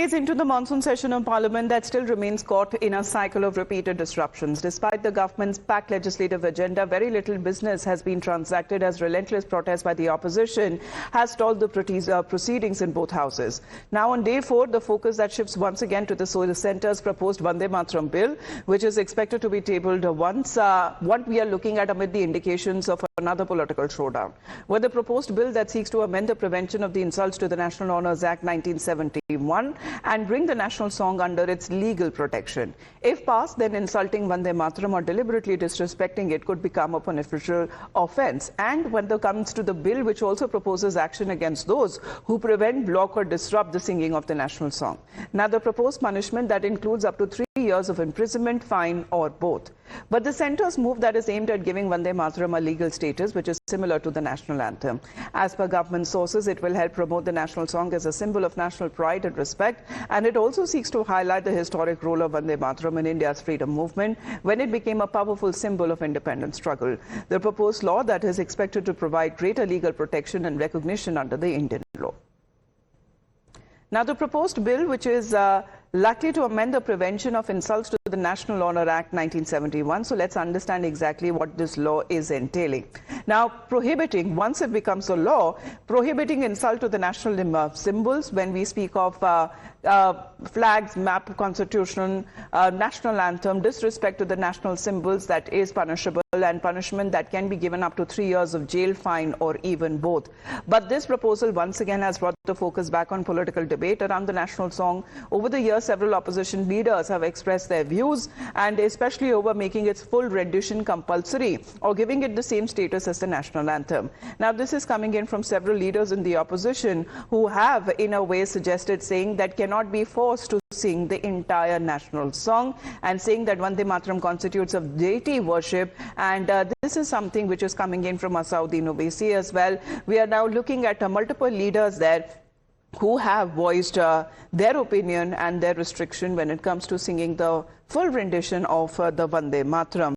days into the monsoon session of Parliament that still remains caught in a cycle of repeated disruptions. Despite the government's packed legislative agenda, very little business has been transacted as relentless protest by the opposition has stalled the proceedings in both houses. Now on day 4, the focus that shifts once again to the Soil Centre's proposed Vande Mataram Bill, which is expected to be tabled once. What we are looking at amid the indications of another political showdown, where the proposed bill that seeks to amend the Prevention of the Insults to the National Honours Act 1971 and bring the national song under its legal protection. If passed, then insulting Vande Mataram or deliberately disrespecting it could become a punishable offence. And when it comes to the bill, which also proposes action against those who prevent, block or disrupt the singing of the national song. Now, the proposed punishment that includes up to 3 years of imprisonment, fine or both. But the centre's move that is aimed at giving Vande Mataram a legal status, which is similar to the national anthem. As per government sources, it will help promote the national song as a symbol of national pride and respect, and it also seeks to highlight the historic role of Vande Mataram in India's freedom movement when it became a powerful symbol of independence struggle. The proposed law that is expected to provide greater legal protection and recognition under the Indian law. Now, the proposed bill, which is likely to amend the Prevention of Insults to the National Honour Act 1971. So let's understand exactly what this law is entailing. Now, prohibiting, once it becomes a law, prohibiting insult to the national symbols when we speak of flags, map, constitution, national anthem, disrespect to the national symbols, that is punishable, and punishment that can be given up to 3 years of jail, fine or even both. But this proposal once again has brought the focus back on political debate around the national song. Over the years, several opposition leaders have expressed their views, and especially over making its full rendition compulsory or giving it the same status as the national anthem. Now, this is coming in from several leaders in the opposition who have in a way suggested, saying that cannot be forced to sing the entire national song, and saying that Vande Mataram constitutes of deity worship, and this is something which is coming in from Asauddin Owaisi as well. We are now looking at multiple leaders there who have voiced their opinion and their restriction when it comes to singing the full rendition of the Vande Mataram.